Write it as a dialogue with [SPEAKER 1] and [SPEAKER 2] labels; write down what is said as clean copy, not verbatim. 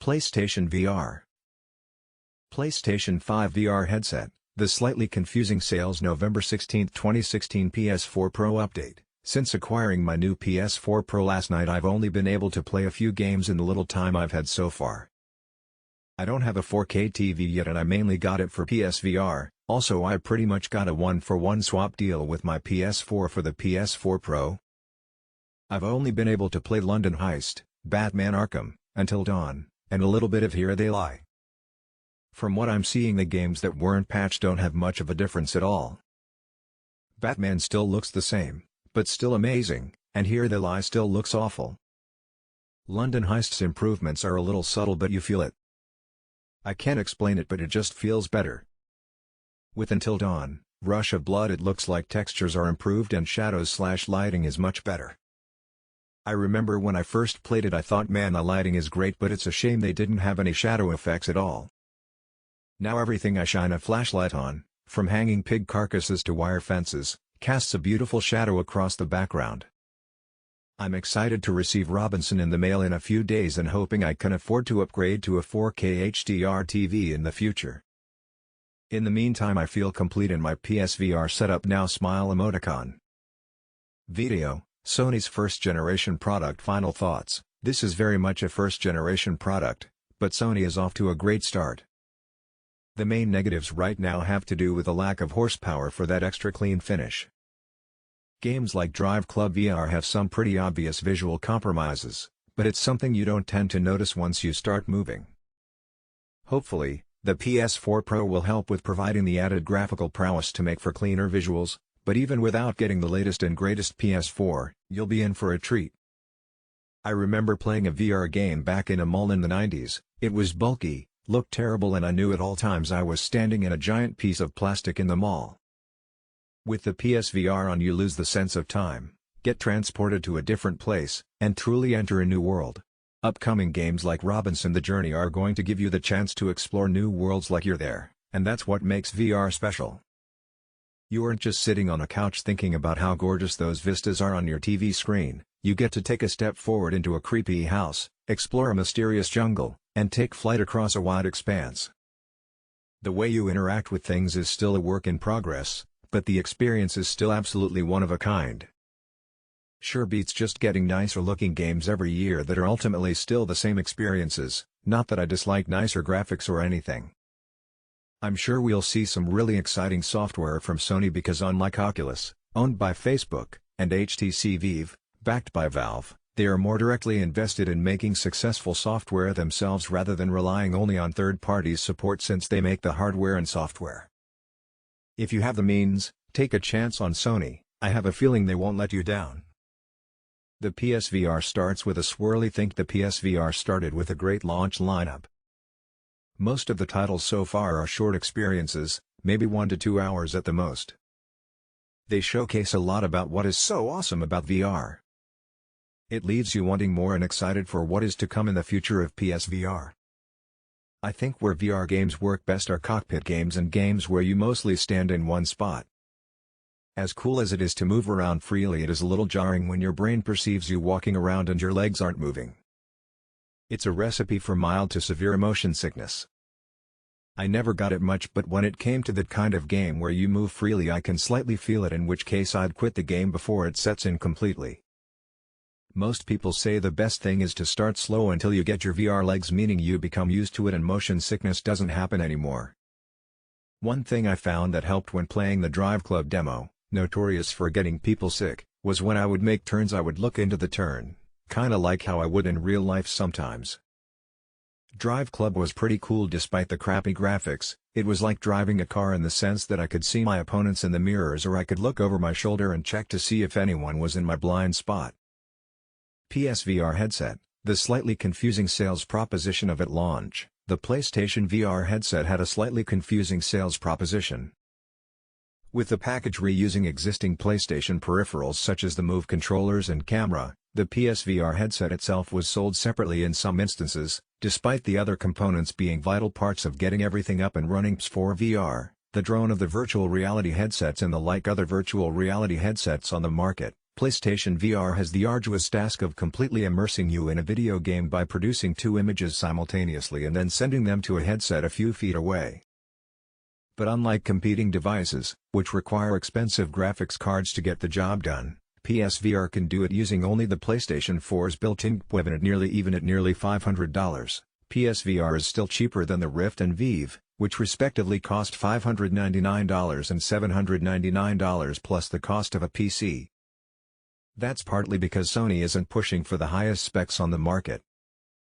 [SPEAKER 1] PlayStation VR. PlayStation 5 VR headset. The slightly confusing sales November 16, 2016 PS4 Pro update. Since acquiring my new PS4 Pro last night, I've only been able to play a few games in the little time I've had so far. I don't have a 4K TV yet and I mainly got it for PSVR, also I pretty much got a 1-for-1 swap deal with my PS4 for the PS4 Pro. I've only been able to play London Heist, Batman Arkham, Until Dawn, and a little bit of Here They Lie. From what I'm seeing, the games that weren't patched don't have much of a difference at all. Batman still looks the same, but still amazing, and Here They Lie still looks awful. London Heist's improvements are a little subtle but you feel it. I can't explain it but it just feels better. With Until Dawn, Rush of Blood, it looks like textures are improved and shadows/lighting is much better. I remember when I first played it I thought, man, the lighting is great, but it's a shame they didn't have any shadow effects at all. Now everything I shine a flashlight on, from hanging pig carcasses to wire fences, casts a beautiful shadow across the background. I'm excited to receive Robinson in the mail in a few days and hoping I can afford to upgrade to a 4K HDR TV in the future. In the meantime, I feel complete in my PSVR setup now. Smile emoticon. Video, Sony's first-generation product. Final thoughts. This is very much a first-generation product, but Sony is off to a great start. The main negatives right now have to do with the lack of horsepower for that extra clean finish. Games like Drive Club VR have some pretty obvious visual compromises, but it's something you don't tend to notice once you start moving. Hopefully, the PS4 Pro will help with providing the added graphical prowess to make for cleaner visuals, but even without getting the latest and greatest PS4, you'll be in for a treat. I remember playing a VR game back in a mall in the 90s, it was bulky, looked terrible, and I knew at all times I was standing in a giant piece of plastic in the mall. With the PSVR on, you lose the sense of time, get transported to a different place, and truly enter a new world. Upcoming games like Robinson: The Journey are going to give you the chance to explore new worlds like you're there, and that's what makes VR special. You aren't just sitting on a couch thinking about how gorgeous those vistas are on your TV screen, you get to take a step forward into a creepy house, explore a mysterious jungle, and take flight across a wide expanse. The way you interact with things is still a work in progress, but the experience is still absolutely one of a kind. Sure beats just getting nicer looking games every year that are ultimately still the same experiences, not that I dislike nicer graphics or anything. I'm sure we'll see some really exciting software from Sony because unlike Oculus, owned by Facebook, and HTC Vive, backed by Valve, they are more directly invested in making successful software themselves rather than relying only on third parties' support, since they make the hardware and software. If you have the means, take a chance on Sony. I have a feeling they won't let you down. The PSVR starts with a swirly. Think the PSVR started with a great launch lineup. Most of the titles so far are short experiences, maybe 1 to 2 hours at the most. They showcase a lot about what is so awesome about VR. It leaves you wanting more and excited for what is to come in the future of PSVR. I think where VR games work best are cockpit games and games where you mostly stand in one spot. As cool as it is to move around freely, it is a little jarring when your brain perceives you walking around and your legs aren't moving. It's a recipe for mild to severe motion sickness. I never got it much, but when it came to that kind of game where you move freely I can slightly feel it, in which case I'd quit the game before it sets in completely. Most people say the best thing is to start slow until you get your VR legs, meaning you become used to it and motion sickness doesn't happen anymore. One thing I found that helped when playing the Drive Club demo, notorious for getting people sick, was when I would make turns I would look into the turn, kinda like how I would in real life sometimes. Drive Club was pretty cool despite the crappy graphics. It was like driving a car in the sense that I could see my opponents in the mirrors, or I could look over my shoulder and check to see if anyone was in my blind spot. PSVR headset. The slightly confusing sales proposition of at launch. The PlayStation VR headset had a slightly confusing sales proposition. With the package reusing existing PlayStation peripherals such as the Move controllers and camera, the PSVR headset itself was sold separately in some instances, despite the other components being vital parts of getting everything up and running. PS4 VR, the drone of the virtual reality headsets and the like other virtual reality headsets on the market, PlayStation VR has the arduous task of completely immersing you in a video game by producing two images simultaneously and then sending them to a headset a few feet away. But unlike competing devices, which require expensive graphics cards to get the job done, PSVR can do it using only the PlayStation 4's built-in chip, and at nearly $500. PSVR is still cheaper than the Rift and Vive, which respectively cost $599 and $799 plus the cost of a PC. That's partly because Sony isn't pushing for the highest specs on the market,